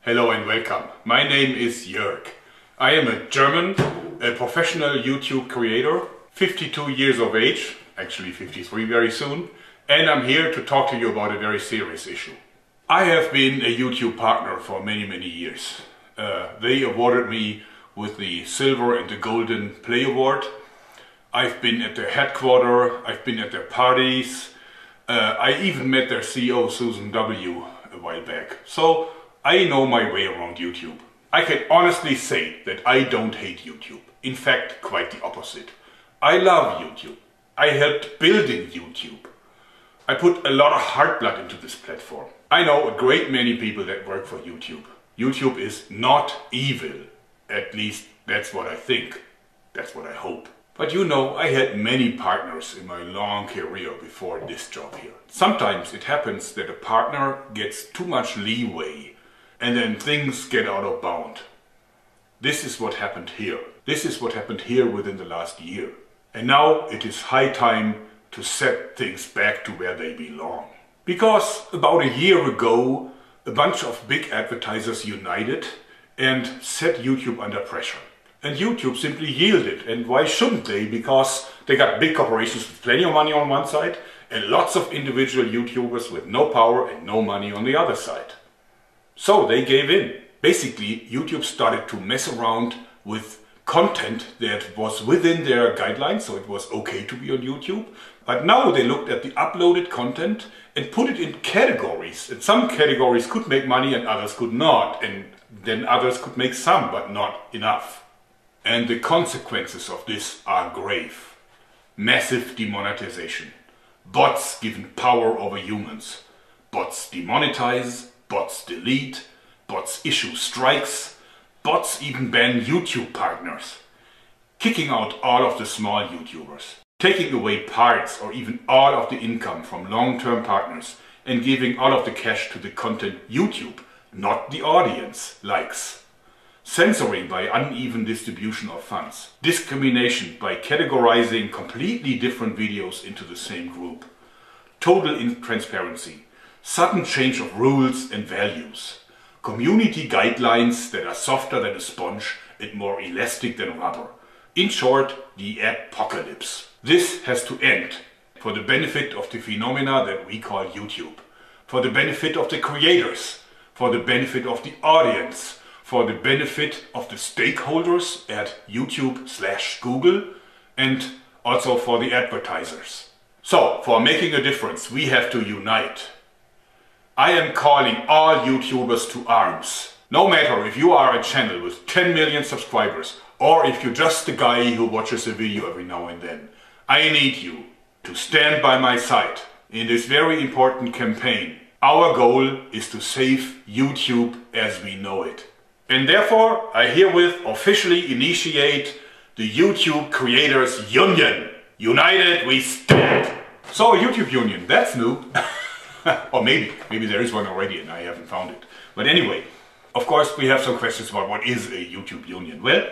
Hello and welcome. My name is Jörg. I am a German, a professional YouTube creator, 52 years of age, actually 53 very soon, and I'm here to talk to you about a very serious issue. I have been a YouTube partner for many years. They awarded me with the Silver and the Golden Play Award. I've been at their headquarters, I've been at their parties, I even met their CEO Susan W. a while back. So I know my way around YouTube. I can honestly say that I don't hate YouTube. In fact, quite the opposite. I love YouTube. I helped building YouTube. I put a lot of heart blood into this platform. I know a great many people that work for YouTube. YouTube is not evil. At least that's what I think. That's what I hope. But you know, I had many partners in my long career before this job here. Sometimes it happens that a partner gets too much leeway and then things get out of bound. This is what happened here. This is what happened here within the last year. And now it is high time to set things back to where they belong. Because about a year ago, a bunch of big advertisers united and set YouTube under pressure. And YouTube simply yielded. And why shouldn't they? Because they got big corporations with plenty of money on one side and lots of individual YouTubers with no power and no money on the other side. So they gave in. Basically, YouTube started to mess around with content that was within their guidelines, so it was okay to be on YouTube. But now they looked at the uploaded content and put it in categories. And some categories could make money and others could not. And then others could make some, but not enough. And the consequences of this are grave. Massive demonetization. Bots given power over humans. Bots demonetize. Bots delete, bots issue strikes, bots even ban YouTube partners, kicking out all of the small YouTubers, taking away parts or even all of the income from long-term partners and giving all of the cash to the content YouTube, not the audience, likes, censoring by uneven distribution of funds, discrimination by categorizing completely different videos into the same group, total intransparency, sudden change of rules and values, community guidelines that are softer than a sponge and more elastic than rubber. In short, the apocalypse. This has to end for the benefit of the phenomena that we call YouTube, for the benefit of the creators, for the benefit of the audience, for the benefit of the stakeholders at YouTube/Google, and also for the advertisers. So, for making a difference, we have to unite. I am calling all YouTubers to arms. No matter if you are a channel with 10 million subscribers or if you're just the guy who watches a video every now and then. I need you to stand by my side in this very important campaign. Our goal is to save YouTube as we know it. And therefore, I herewith officially initiate the YouTube Creators Union. United we stand! So a YouTube union, that's new. Or maybe there is one already and I haven't found it. But anyway, of course we have some questions about what is a YouTube union. Well,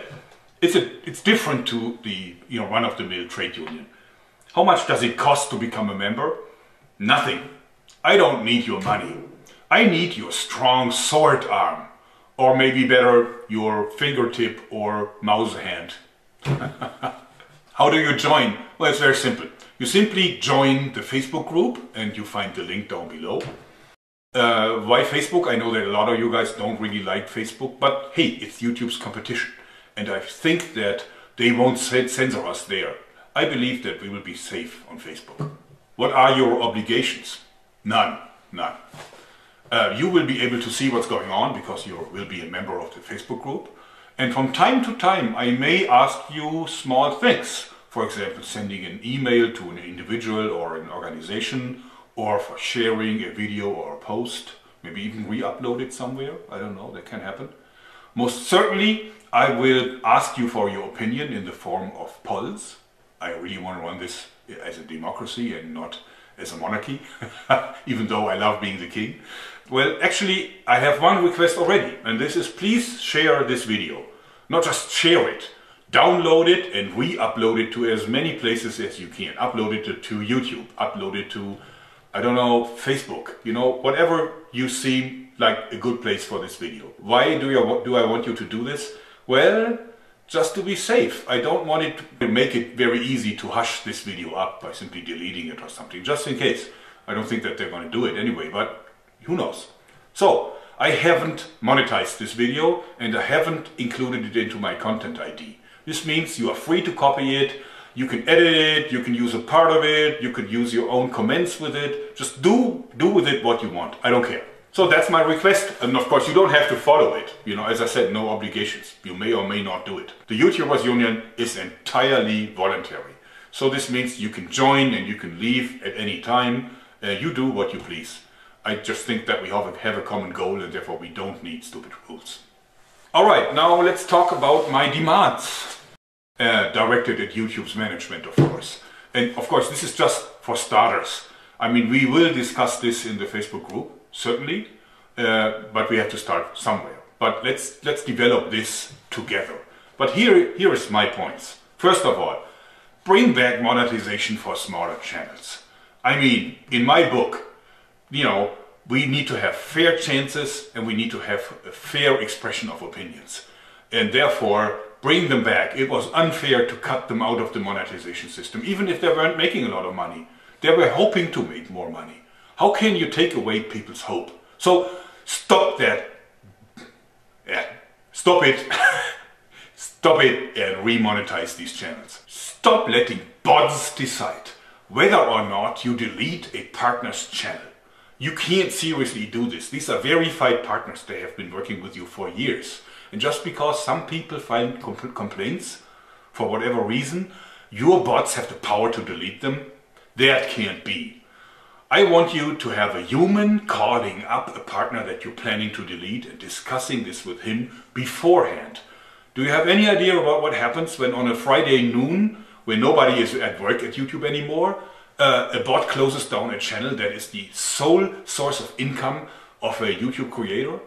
it's different to the run-of-the-mill trade union. How much does it cost to become a member? Nothing. I don't need your money. I need your strong sword arm. Or maybe better, your fingertip or mouse hand. How do you join? Well, it's very simple. You simply join the Facebook group and you find the link down below. Why Facebook? I know that a lot of you guys don't really like Facebook, but hey, it's YouTube's competition. And I think that they won't censor us there. I believe that we will be safe on Facebook. What are your obligations? None. You will be able to see what's going on because you will be a member of the Facebook group. And from time to time, I may ask you small things. For example, sending an email to an individual or an organization, or for sharing a video or a post, maybe even re-upload it somewhere. I don't know, that can happen. Most certainly, I will ask you for your opinion in the form of polls. I really want to run this as a democracy and not as a monarchy, even though I love being the king. Well, actually, I have one request already, and this is please share this video. Not just share it. Download it and re-upload it to as many places as you can. Upload it to YouTube, upload it to, I don't know, Facebook. You know, whatever you see like a good place for this video. Why do I want you to do this? Well, just to be safe. I don't want it to make it very easy to hush this video up by simply deleting it or something, just in case. I don't think that they're going to do it anyway, but who knows. So, I haven't monetized this video and I haven't included it into my content ID. This means you are free to copy it, you can edit it, you can use a part of it, you could use your own comments with it. Just do with it what you want. I don't care. So that's my request, and of course you don't have to follow it. You know, as I said, no obligations. You may or may not do it. The YouTubers Union is entirely voluntary. So this means you can join and you can leave at any time. You do what you please. I just think that we have a common goal and therefore we don't need stupid rules. Alright, now let's talk about my demands. Directed at YouTube's management, of course. And of course this is just for starters. I mean, we will discuss this in the Facebook group. Certainly, but we have to start somewhere. But let's develop this together. But here is my points. First of all, bring back monetization for smaller channels. I mean, in my book, you know, we need to have fair chances and we need to have a fair expression of opinions. And therefore, bring them back. It was unfair to cut them out of the monetization system, even if they weren't making a lot of money. They were hoping to make more money. How can you take away people's hope? So stop that. Yeah, stop it. Stop it and remonetize these channels. Stop letting bots decide whether or not you delete a partner's channel. You can't seriously do this. These are verified partners. They have been working with you for years. And just because some people file complaints, for whatever reason, your bots have the power to delete them. That can't be. I want you to have a human calling up a partner that you're planning to delete and discussing this with him beforehand. Do you have any idea about what happens when on a Friday noon, when nobody is at work at YouTube anymore, a bot closes down a channel that is the sole source of income of a YouTube creator?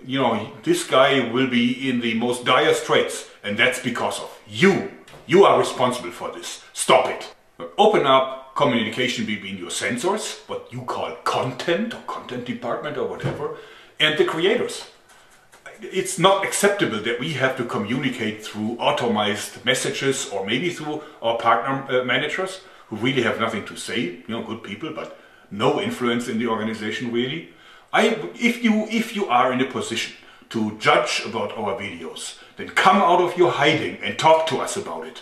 You know, this guy will be in the most dire straits, and that's because of you. You are responsible for this. Stop it. Open up communication between your censors, what you call content or content department or whatever, and the creators. It's not acceptable that we have to communicate through automized messages or maybe through our partner managers who really have nothing to say, you know, good people, but no influence in the organization really. If you are in a position to judge about our videos, then come out of your hiding and talk to us about it.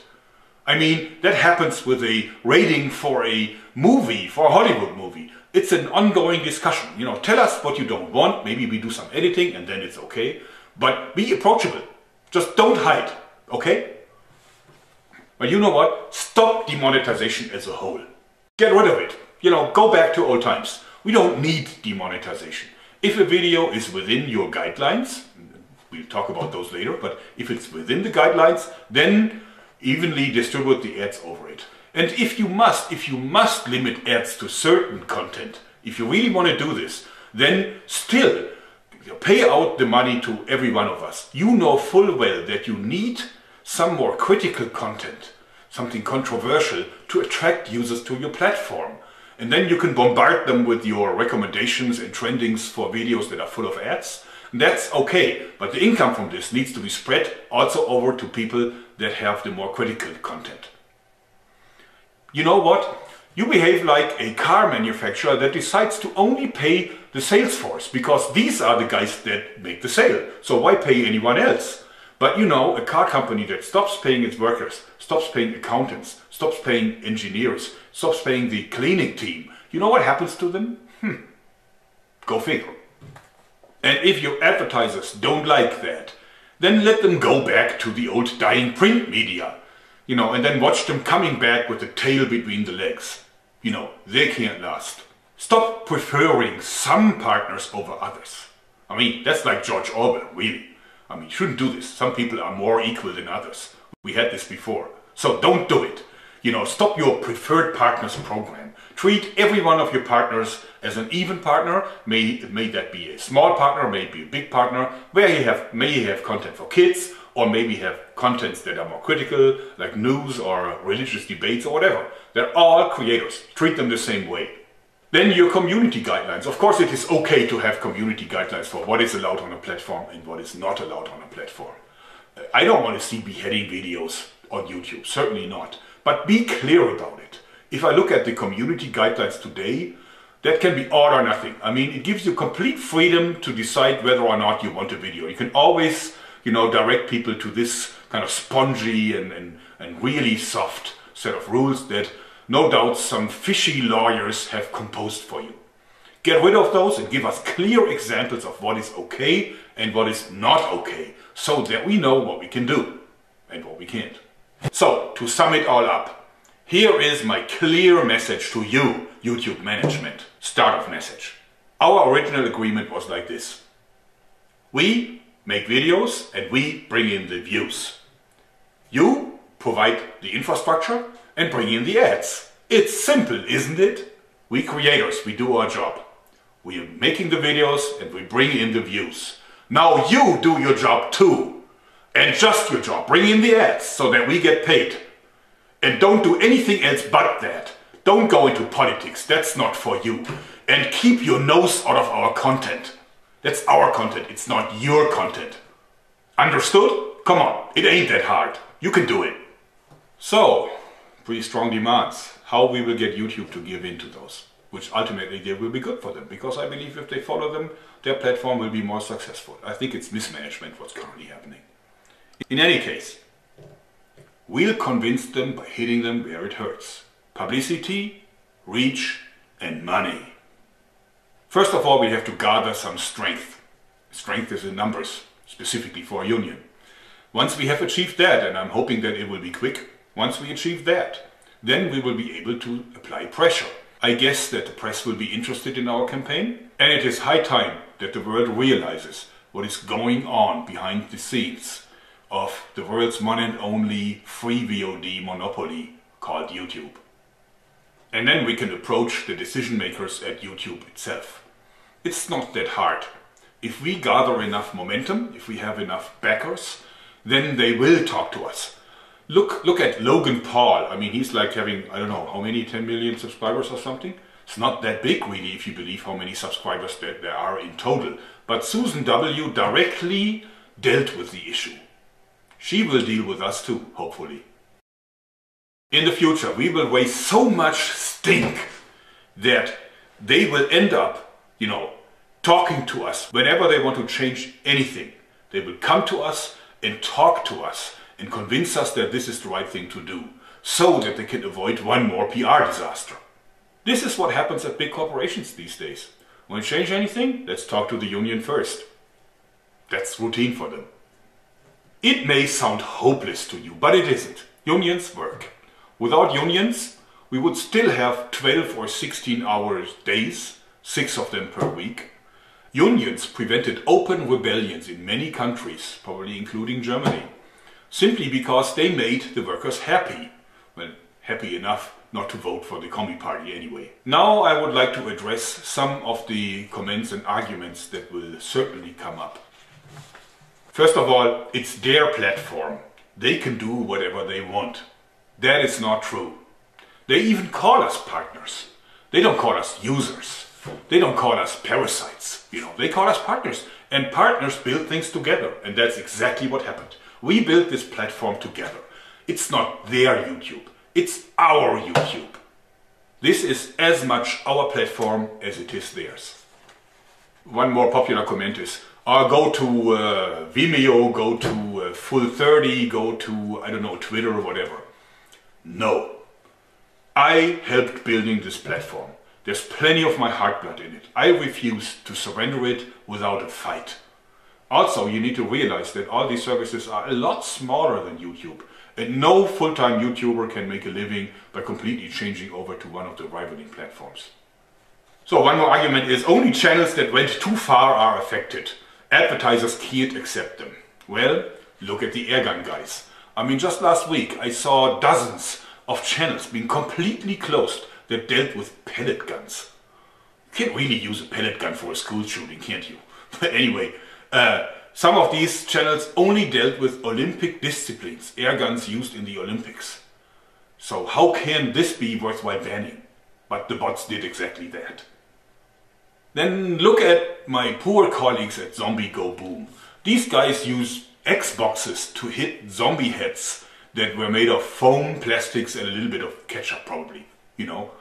I mean, that happens with a rating for a movie, for a Hollywood movie. It's an ongoing discussion. You know, tell us what you don't want. Maybe we do some editing and then it's okay. But be approachable. Just don't hide, okay? But you know what? Stop demonetization as a whole. Get rid of it. You know, go back to old times. We don't need demonetization. If a video is within your guidelines, we'll talk about those later, but if it's within the guidelines, then evenly distribute the ads over it. And if you must limit ads to certain content, if you really want to do this, then still pay out the money to every one of us. You know full well that you need some more critical content, something controversial to attract users to your platform. And then you can bombard them with your recommendations and trendings for videos that are full of ads. That's okay, but the income from this needs to be spread also over to people that have the more critical content. You know what? You behave like a car manufacturer that decides to only pay the sales force because these are the guys that make the sale. So why pay anyone else? But you know, a car company that stops paying its workers, stops paying accountants, stops paying engineers, stops paying the cleaning team, you know what happens to them? Go figure. And if your advertisers don't like that, then let them go back to the old dying print media. You know, and then watch them coming back with the tail between the legs. You know, they can't last. Stop preferring some partners over others. I mean, that's like George Orwell, really. I mean, you shouldn't do this. Some people are more equal than others. We had this before. So don't do it. You know, stop your preferred partners program. Treat every one of your partners as an even partner. May that be a small partner, maybe a big partner, where may you have content for kids, or maybe have contents that are more critical, like news or religious debates or whatever. They're all creators. Treat them the same way. Then your community guidelines. Of course it is okay to have community guidelines for what is allowed on a platform and what is not allowed on a platform. I don't want to see beheading videos on YouTube, certainly not. But be clear about it. If I look at the community guidelines today, that can be all or nothing. I mean, it gives you complete freedom to decide whether or not you want a video. You can always, direct people to this kind of spongy and really soft set of rules that no doubt some fishy lawyers have composed for you. Get rid of those and give us clear examples of what is okay and what is not okay, so that we know what we can do and what we can't. So, to sum it all up, here is my clear message to you, YouTube management. Start of message. Our original agreement was like this. We make videos and we bring in the views. You provide the infrastructure and bring in the ads. It's simple, isn't it? We creators, we do our job. We are making the videos and we bring in the views. Now you do your job too. And just your job. Bring in the ads so that we get paid. And don't do anything else but that. Don't go into politics, that's not for you. And keep your nose out of our content. That's our content, it's not your content. Understood? Come on, it ain't that hard. You can do it. So, pretty strong demands. How we will get YouTube to give in to those. Which ultimately they will be good for them. Because I believe if they follow them, their platform will be more successful. I think it's mismanagement what's currently happening. In any case, we'll convince them by hitting them where it hurts. Publicity, reach, and money. First of all, we have to gather some strength. Strength is in numbers, specifically for a union. Once we have achieved that, and I'm hoping that it will be quick, once we achieve that, then we will be able to apply pressure. I guess that the press will be interested in our campaign, and it is high time that the world realizes what is going on behind the scenes of the world's one and only free VOD monopoly called YouTube. And then we can approach the decision makers at YouTube itself. It's not that hard. If we gather enough momentum, if we have enough backers, then they will talk to us. Look at Logan Paul. I mean, he's like having, I don't know, how many, 10 million subscribers or something? It's not that big really if you believe how many subscribers there are in total. But Susan W. directly dealt with the issue. She will deal with us too, hopefully. In the future, we will raise so much stink that they will end up, talking to us whenever they want to change anything. They will come to us and talk to us and convince us that this is the right thing to do, so that they can avoid one more PR disaster. This is what happens at big corporations these days. Want to change anything? Let's talk to the union first. That's routine for them. It may sound hopeless to you, but it isn't. Unions work. Without unions, we would still have 12 or 16 hour days, 6 of them per week. Unions prevented open rebellions in many countries, probably including Germany, simply because they made the workers happy. Well, happy enough not to vote for the Commie Party anyway. Now I would like to address some of the comments and arguments that will certainly come up. First of all, it's their platform. They can do whatever they want. That is not true. They even call us partners. They don't call us users. They don't call us parasites. They call us partners. And partners build things together. And that's exactly what happened. We built this platform together. It's not their YouTube. It's our YouTube. This is as much our platform as it is theirs. One more popular comment is, go to Vimeo, go to Full30, go to, I don't know, Twitter or whatever. No. I helped building this platform. There's plenty of my heart blood in it. I refuse to surrender it without a fight. Also, you need to realize that all these services are a lot smaller than YouTube. And no full-time YouTuber can make a living by completely changing over to one of the rivaling platforms. So one more argument is only channels that went too far are affected. Advertisers can't accept them. Well, look at the airgun guys. I mean, just last week I saw dozens of channels being completely closed that dealt with pellet guns. You can't really use a pellet gun for a school shooting, can't you? But anyway, some of these channels only dealt with Olympic disciplines, air guns used in the Olympics. So how can this be worthwhile banning? But the bots did exactly that. Then look at my poor colleagues at Zombie Go Boom. These guys use Xboxes to hit zombie heads that were made of foam, plastics and a little bit of ketchup probably, you know.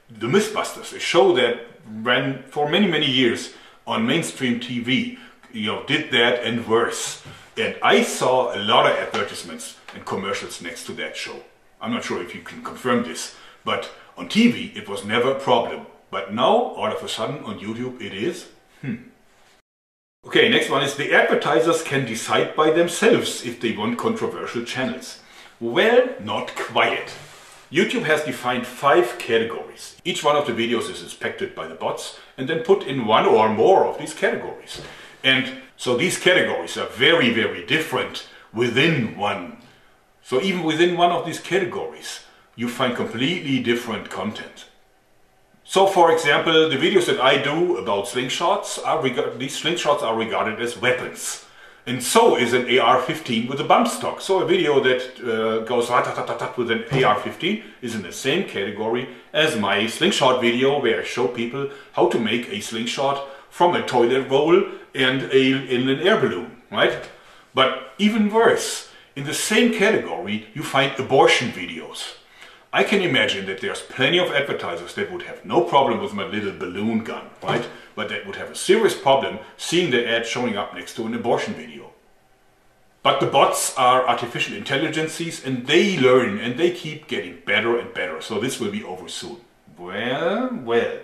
The Mythbusters, a show that ran for many years on mainstream TV, you know, did that and worse. And I saw a lot of advertisements and commercials next to that show. I'm not sure if you can confirm this, but on TV it was never a problem. But now, all of a sudden, on YouTube it is. Okay, next one is the advertisers can decide by themselves if they want controversial channels. Well, not quite. YouTube has defined 5 categories. Each one of the videos is inspected by the bots and then put in one or more of these categories. And so these categories are very different within one. So even within one of these categories, you find completely different content. So for example, the videos that I do about slingshots, these slingshots are regarded as weapons. And so is an AR-15 with a bump stock. So a video that goes rat-tat-tat-tat with an AR-15 is in the same category as my slingshot video where I show people how to make a slingshot from a toilet roll and an air balloon, right? But even worse, in the same category you find abortion videos. I can imagine that there's plenty of advertisers that would have no problem with my little balloon gun, right? But that would have a serious problem seeing the ad showing up next to an abortion video. But the bots are artificial intelligences and they learn and they keep getting better and better. So this will be over soon. Well.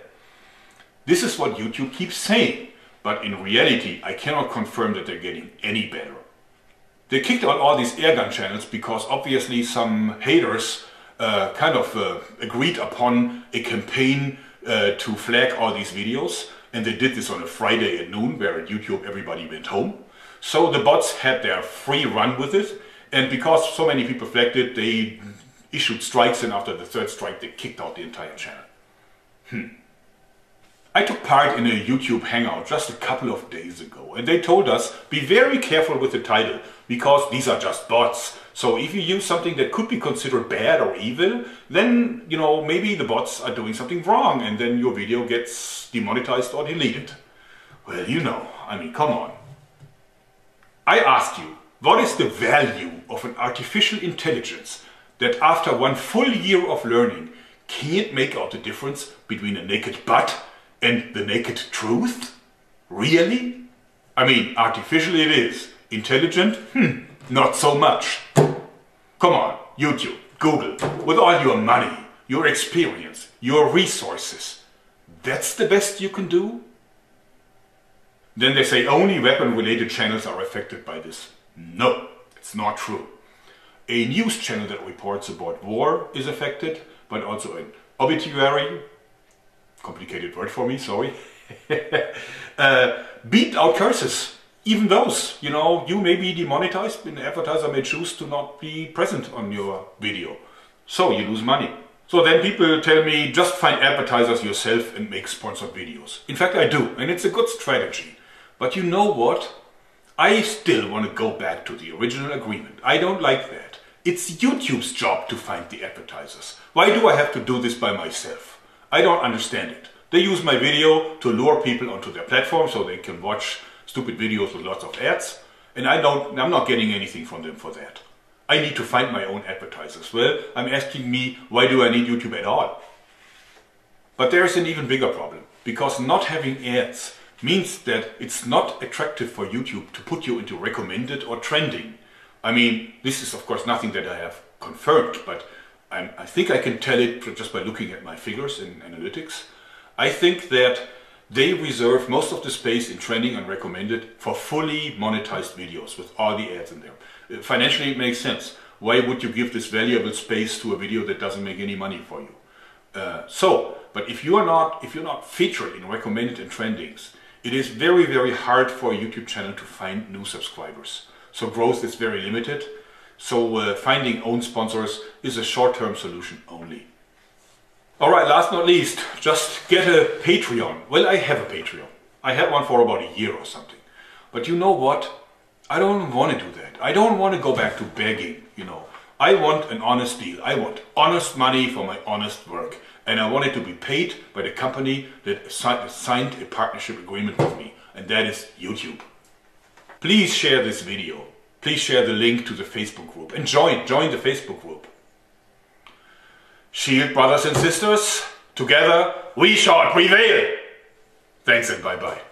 This is what YouTube keeps saying. But in reality, I cannot confirm that they're getting any better. They kicked out all these airgun channels because obviously some haters agreed upon a campaign to flag all these videos, and they did this on a Friday at noon where at YouTube everybody went home. So the bots had their free run with it, and because so many people flagged it, they issued strikes, and after the 3rd strike they kicked out the entire channel. I took part in a YouTube hangout just a couple of days ago, and they told us be very careful with the title because these are just bots. So if you use something that could be considered bad or evil, then, you know, maybe the bots are doing something wrong and then your video gets demonetized or deleted. Well, you know, I mean, come on. I asked you, what is the value of an artificial intelligence that after 1 full year of learning can't make out the difference between a naked butt and the naked truth? Really? I mean, artificial it is. Intelligent? Not so much. Come on, YouTube, Google, with all your money, your experience, your resources. That's the best you can do? Then they say only weapon-related channels are affected by this. No, it's not true. A news channel that reports about war is affected, but also an obituary, complicated word for me, sorry, beeped out curses. Even those, you know, you may be demonetized and the advertiser may choose to not be present on your video. So you lose money. So then people tell me just find advertisers yourself and make sponsored videos. In fact I do, and it's a good strategy. But you know what? I still want to go back to the original agreement. I don't like that. It's YouTube's job to find the advertisers. Why do I have to do this by myself? I don't understand it. They use my video to lure people onto their platform so they can watch stupid videos with lots of ads, and I'm not getting anything from them for that. I need to find my own advertisers. Well, I'm asking me, why do I need YouTube at all? But there's an even bigger problem, because not having ads means that it's not attractive for YouTube to put you into recommended or trending. I mean, this is of course nothing that I have confirmed, but I think I can tell it just by looking at my figures in analytics. I think that they reserve most of the space in trending and recommended for fully monetized videos with all the ads in there. Financially it makes sense. Why would you give this valuable space to a video that doesn't make any money for you? But if you're not featured in recommended and trendings, it is very hard for a YouTube channel to find new subscribers. So growth is very limited. So finding own sponsors is a short-term solution only. Alright, last not least, just get a Patreon. Well, I have a Patreon. I had one for about a year or something. But you know what? I don't want to do that. I don't want to go back to begging, you know, I want an honest deal. I want honest money for my honest work. And I want it to be paid by the company that signed a partnership agreement with me. And that is YouTube. Please share this video. Please share the link to the Facebook group. And join the Facebook group. Shield, brothers and sisters. Together we shall prevail. Thanks and bye-bye.